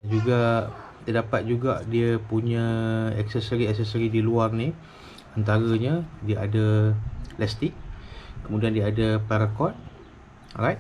Juga terdapat juga dia punya aksesori-aksesori di luar ni. Antaranya dia ada elastik, kemudian dia ada paracord. Alright.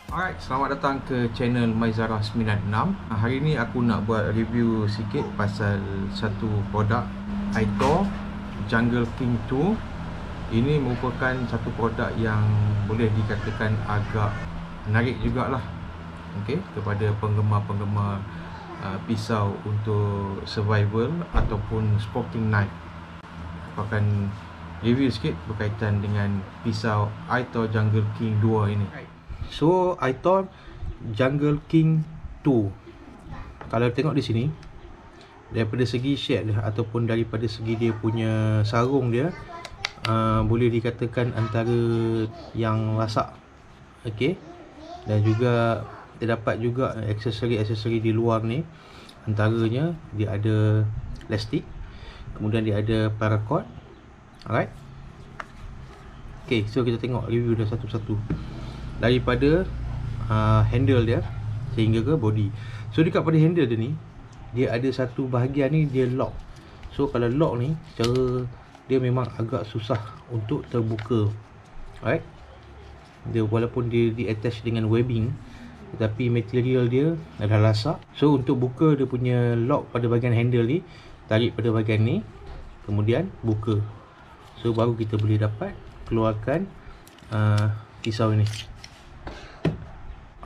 Alright, selamat datang ke channel Maizara 96. Hari ni aku nak buat review sikit pasal satu produk Aitor Jungle King 2. Ini merupakan satu produk yang boleh dikatakan agak menarik jugalah, okey, kepada penggemar-penggemar pisau untuk survival ataupun sporting knife. Aku akan review sikit berkaitan dengan pisau Aitor Jungle King 2 ini. So, Aitor Jungle King 2, kalau tengok di sini, daripada segi shape dia ataupun daripada segi dia punya sarung dia, boleh dikatakan antara yang lasak, okey. Dan juga terdapat juga aksesori-aksesori di luar ni. Antaranya dia ada elastik, kemudian dia ada paracord. Alright. Okay, so kita tengok review dia satu-satu, daripada handle dia sehingga ke body. So dekat pada handle dia ni, dia ada satu bahagian ni dia lock. So kalau lock ni, cara dia memang agak susah untuk terbuka. Alright. Dia walaupun dia di attach dengan webbing, tetapi material dia adalah lasak. So untuk buka dia punya lock pada bahagian handle ni, tarik pada bahagian ni, kemudian buka. So baru kita boleh dapat keluarkan pisau ini.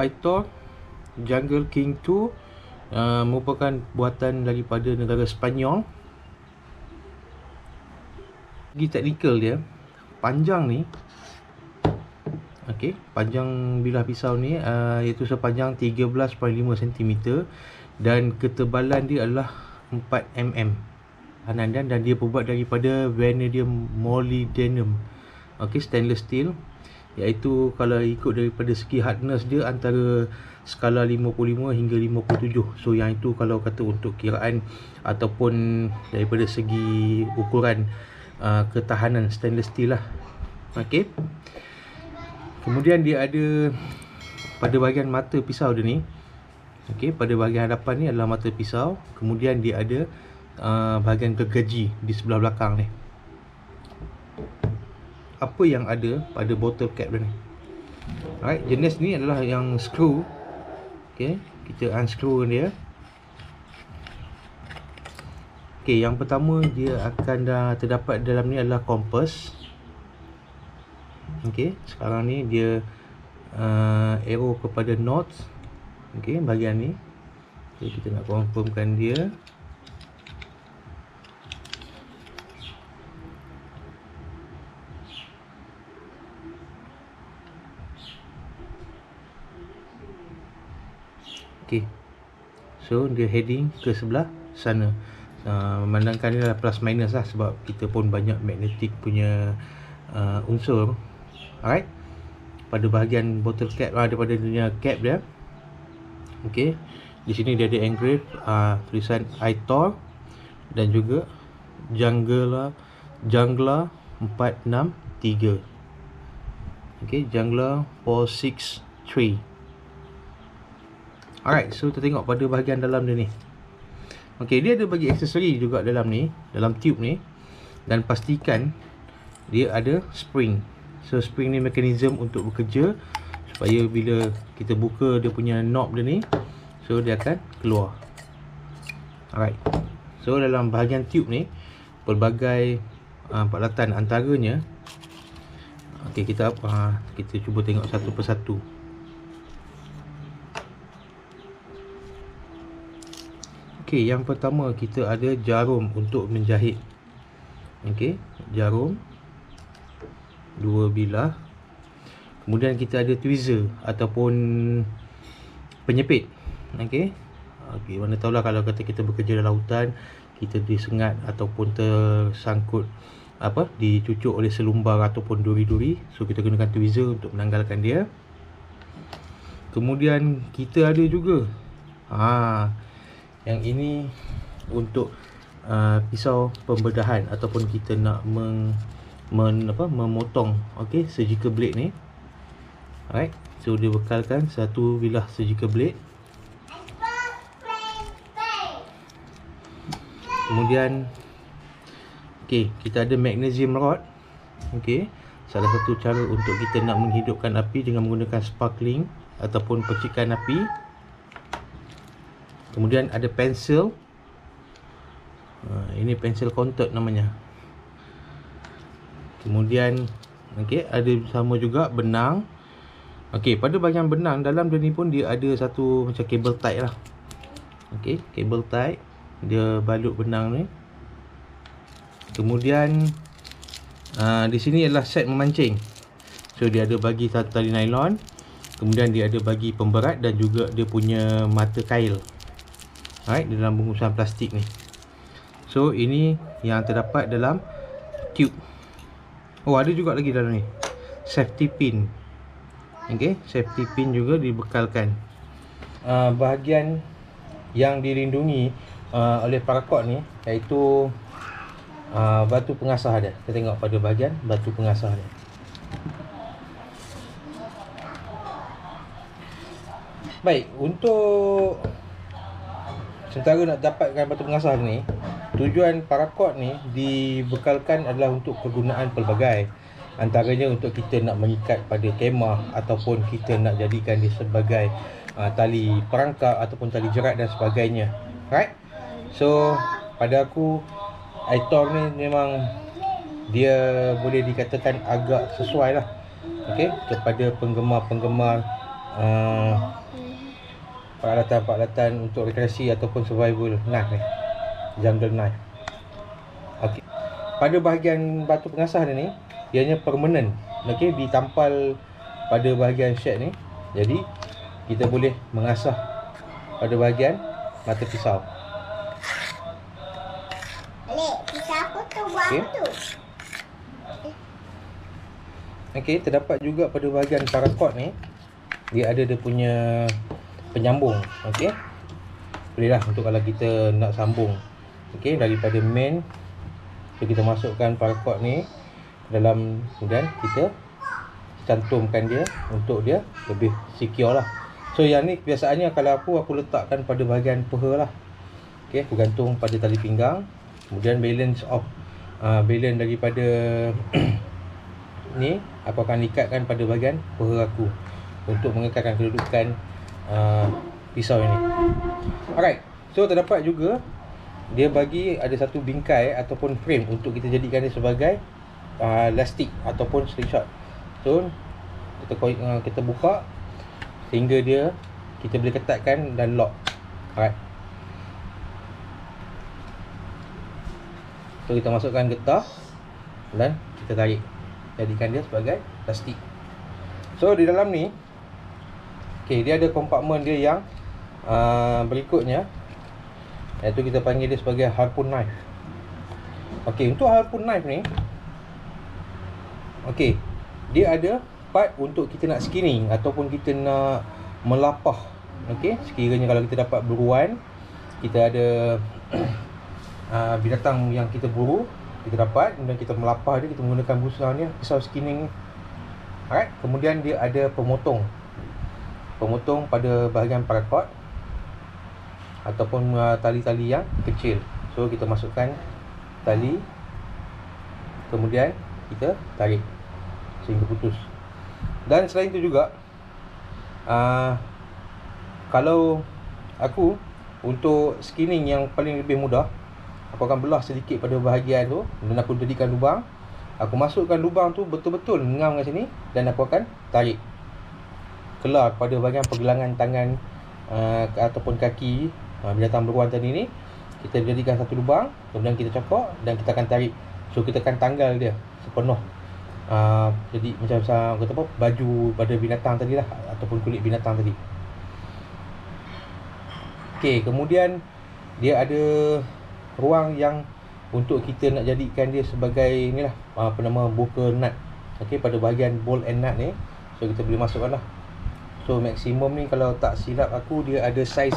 Aitor Jungle King 2 merupakan buatan daripada negara Sepanyol. Segi teknikal dia, panjang ni, okey, panjang bilah pisau ni iaitu sepanjang 13.5 cm dan ketebalan dia adalah 4 mm dan dia terbuat daripada vanadium molybdenum, okey, stainless steel, iaitu kalau ikut daripada segi hardness dia antara skala 55 hingga 57. So yang itu kalau kata untuk kiraan ataupun daripada segi ukuran ketahanan stainless steel lah. Okey. Kemudian dia ada pada bahagian mata pisau dia ni. Okey, pada bahagian hadapan ni adalah mata pisau. Kemudian dia ada bahagian gergaji di sebelah belakang ni. Apa yang ada pada bottle cap dia ni? Alright, jenis ni adalah yang screw. Okey, kita unscrew dia. Okey, yang pertama dia akan terdapat dalam ni adalah kompas. Okey, sekarang ni dia arrow kepada north. Okey, bahagian ni. Okay, kita nak confirmkan dia. Okey. So dia heading ke sebelah sana. Memandangkan dia plus minus lah, sebab kita pun banyak magnetic punya unsur. Alright. Pada bahagian bottle cap daripada dunia cap dia. Okey. Di sini dia ada engrave tulisan Aitor dan juga Jungler 463. Okey, Jungler 463. Alright, so kita tengok pada bahagian dalam dia ni. Okey, dia ada bagi aksesori juga dalam ni, dalam tube ni. Dan pastikan dia ada spring. So spring ni mekanisme untuk bekerja supaya bila kita buka dia punya knob dia ni, so dia akan keluar. Alright. So dalam bahagian tube ni pelbagai peralatan, antaranya okey, kita cuba tengok satu persatu. Okey, yang pertama kita ada jarum untuk menjahit. Okey, jarum dua bilah. Kemudian kita ada tweezer ataupun penyepit. Okey. Okey, mana tahulah kalau kata kita bekerja dalam lautan, kita disengat ataupun tersangkut dicucuk oleh selumbar ataupun duri-duri, so kita gunakan tweezer untuk menanggalkan dia. Kemudian kita ada juga yang ini untuk pisau pembedahan ataupun kita nak memotong surgical blade ni. Alright, so dia bekalkan satu bilah surgical blade. Kemudian kita ada magnesium rod. Salah satu cara untuk kita nak menghidupkan api dengan menggunakan sparkling ataupun percikan api. Kemudian ada pensel. Ini pensel contact namanya. Kemudian ada sama juga benang. Pada bahagian benang dalam dia ni pun dia ada satu macam cable tie lah. Cable tie. Dia balut benang ni. Kemudian di sini adalah set memancing. So dia ada bagi satu tali nylon. Kemudian dia ada bagi pemberat dan juga dia punya mata kail. Alright, dalam bungkusan plastik ni. So ini yang terdapat dalam tube. Oh, ada juga lagi dalam ni safety pin. Safety pin juga dibekalkan. Bahagian yang dilindungi oleh paracord ni iaitu batu pengasah dia. Kita tengok pada bahagian batu pengasah dia. Baik, untuk sementara nak dapatkan batu pengasah ni, tujuan paracord ni dibekalkan adalah untuk kegunaan pelbagai. Antaranya untuk kita nak mengikat pada kemah ataupun kita nak jadikan dia sebagai tali perangkap ataupun tali jerat dan sebagainya. Right? So pada aku iTor ni memang dia boleh dikatakan agak sesuai lah kepada penggemar-penggemar peralatan-peralatan untuk rekreasi ataupun survival knife ni, jungle knife. Pada bahagian batu pengasah dia ni, ianya permanent, ditampal pada bahagian shed ni. Jadi kita boleh mengasah pada bahagian mata pisau. Terdapat juga pada bahagian paracord ni, dia ada dia punya penyambung. Boleh lah untuk kalau kita nak sambung daripada main. So kita masukkan paracord ni ke dalam, kemudian kita cantumkan dia untuk dia lebih secure lah. So yang ni biasaannya kalau aku letakkan pada bahagian peha lah. Aku gantung pada tali pinggang. Kemudian balance daripada ni aku akan ikatkan pada bahagian peha aku untuk mengekalkan kedudukan pisau ini. Alright, so terdapat juga dia bagi ada satu bingkai ataupun frame untuk kita jadikan dia sebagai elastik ataupun slingshot. So kita buka sehingga kita boleh ketatkan dan lock. Alright, so kita masukkan getah dan kita tarik, jadikan dia sebagai plastik. So di dalam ni dia ada kompartmen dia yang berikutnya, iaitu kita panggil dia sebagai harpoon knife. Untuk harpoon knife ni dia ada part untuk kita nak skinning ataupun kita nak melapah. Sekiranya kalau kita dapat buruan, kita ada binatang yang kita buru, kita dapat, kemudian kita melapah dia, kita menggunakan busa ni, pisau skinning. Alright, kemudian dia ada pemotong pada bahagian paracord ataupun tali-tali yang kecil. So kita masukkan tali, kemudian kita tarik sehingga putus. Dan selain itu juga kalau aku untuk skinning yang paling lebih mudah, aku akan belah sedikit pada bahagian tu dan aku jadikan lubang. Aku masukkan lubang tu betul-betul ngam kat sini dan aku akan tarik keluar pada bahagian pergelangan tangan ataupun kaki binatang beruang tadi ni. Kita jadikan satu lubang, kemudian kita cokok dan kita akan tarik. So kita akan tanggal dia sepenuh. Jadi macam kata apa, baju pada binatang tadi lah, ataupun kulit binatang tadi. Kemudian dia ada ruang yang untuk kita nak jadikan dia sebagai ni lah, buka nut. Pada bahagian bolt and nut ni, so kita boleh masukkan lah. So maksimum ni kalau tak silap aku dia ada saiz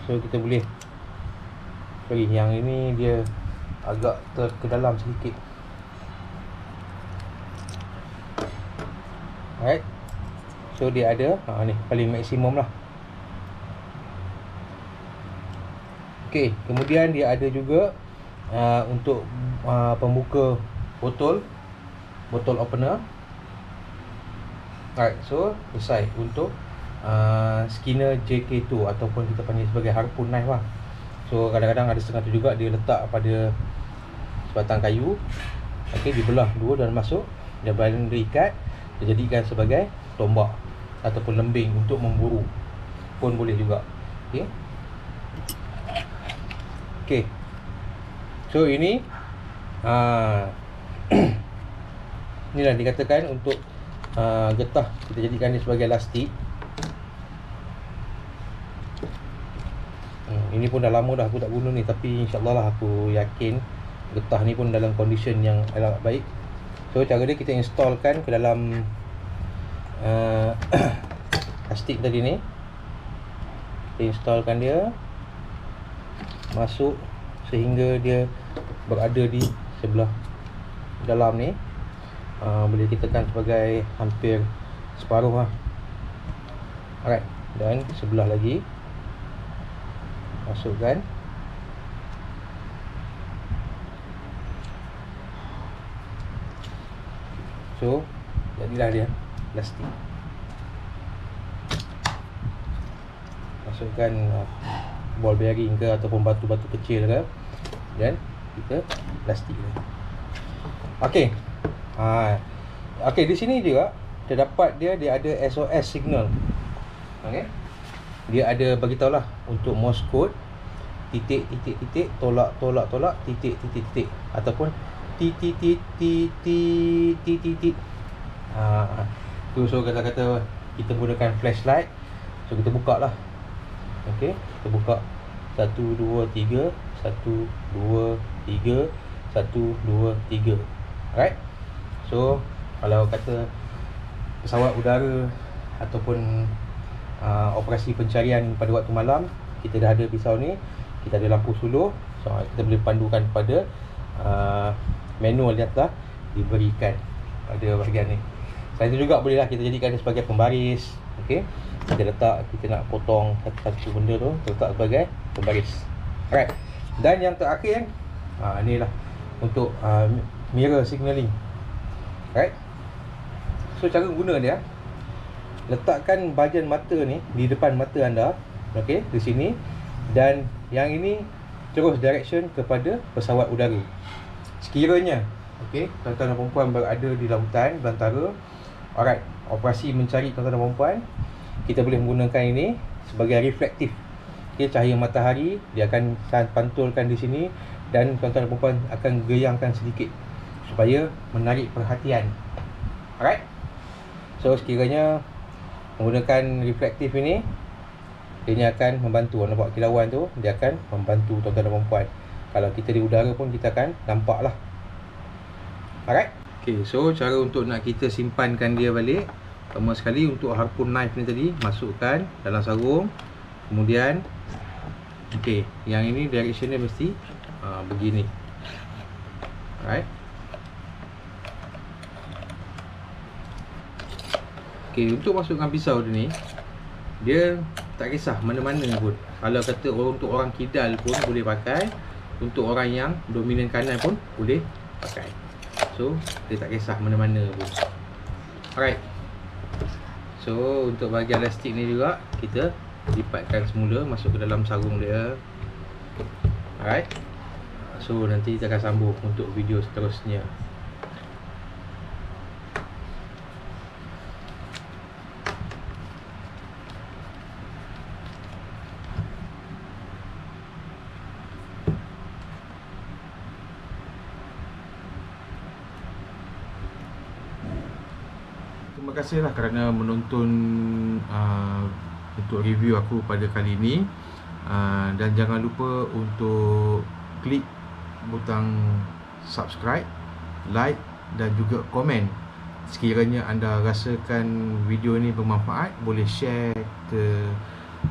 so kita boleh Sorry, yang ini dia agak ke dalam sedikit. Alright. So dia ada ni paling maksimum lah. Okey, kemudian dia ada juga untuk pembuka botol opener. Alright, so selesai untuk Skinner JK2 ataupun kita panggil sebagai harpoon knife lah. So kadang-kadang ada setengah tu juga dia letak pada sebatang kayu. Okey, dibelah dua dan masuk, dia baru diikat, dijadikan sebagai tombak ataupun lembing untuk memburu pun boleh juga. Okey. Okey. So ini inilah dikatakan untuk getah kita jadikan dia sebagai elastik. Ini pun dah lama dah aku tak guna ni, tapi insyaAllah lah aku yakin getah ni pun dalam condition yang agak baik. So cara dia kita installkan ke dalam plastik tadi ni. Kita installkan dia masuk sehingga dia berada di sebelah dalam ni. Boleh kita tekan sebagai hampir separuh lah. Alright, dan sebelah lagi masukkan. So jadilah dia plastik. Masukkan ball bearing ke ataupun batu-batu kecil ke, dan kita plastik dia. Okey. Okey, di sini juga terdapat dia ada SOS signal. Okey. Dia ada bagi tahu lah untuk Morse code, titik titik titik, tolak tolak tolak, titik titik titik, ataupun titik titik titik titik. Tu so kata-kata kita gunakan flashlight. So kita buka lah. Okey, kita buka 1 2 3, 1 2 3, 1 2 3. Alright. So kalau kata pesawat udara ataupun operasi pencarian pada waktu malam, kita dah ada pisau ni, kita ada lampu suluh, so kita boleh pandukan pada manual yang telah diberikan pada bahagian ni. Selain itu juga bolehlah kita jadikan dia sebagai pembaris. Okey, kita letak, kita nak potong satu benda tu, kita letak sebagai pembaris. Alright. Dan yang terakhir inilah untuk mirror signaling. Alright. So cara guna dia, letakkan bahagian mata ni di depan mata anda. Okey, di sini. Dan yang ini terus direction kepada pesawat udara. Sekiranya okey, tuan-tuan dan perempuan berada di lautan belantara, alright, operasi mencari tuan-tuan dan perempuan, kita boleh menggunakan ini sebagai reflektif. Okey, cahaya matahari dia akan pantulkan di sini dan tuan-tuan dan perempuan akan goyangkan sedikit supaya menarik perhatian. Alright. So sekiranya menggunakan reflektif ini, dia akan membantu. Nampak kilauan tu, dia akan membantu tuan-tuan dan perempuan. Kalau kita di udara pun kita akan nampak lah. Alright. Okay, so cara untuk nak kita simpankan dia balik, pertama sekali untuk harpoon knife ni tadi, masukkan dalam sarung. Kemudian okay, yang ini direction dia mesti begini. Alright. Okay, untuk masukkan pisau dia ni, dia tak kisah mana-mana pun. Kalau kata untuk orang kidal pun boleh pakai, untuk orang yang dominan kanan pun boleh pakai. So dia tak kisah mana-mana pun. Alright. So untuk bahagian elastik ni juga kita lipatkan semula masuk ke dalam sarung dia. Alright. So nanti kita akan sambung untuk video seterusnya. Terima kasihlah kerana menonton untuk review aku pada kali ini. Dan jangan lupa untuk klik butang subscribe, like dan juga komen. Sekiranya anda rasakan video ini bermanfaat, boleh share ke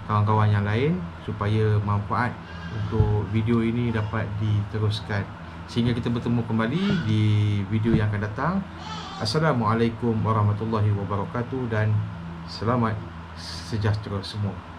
kawan-kawan yang lain supaya manfaat untuk video ini dapat diteruskan. Sehingga kita bertemu kembali di video yang akan datang. Assalamualaikum warahmatullahi wabarakatuh dan selamat sejahtera semua.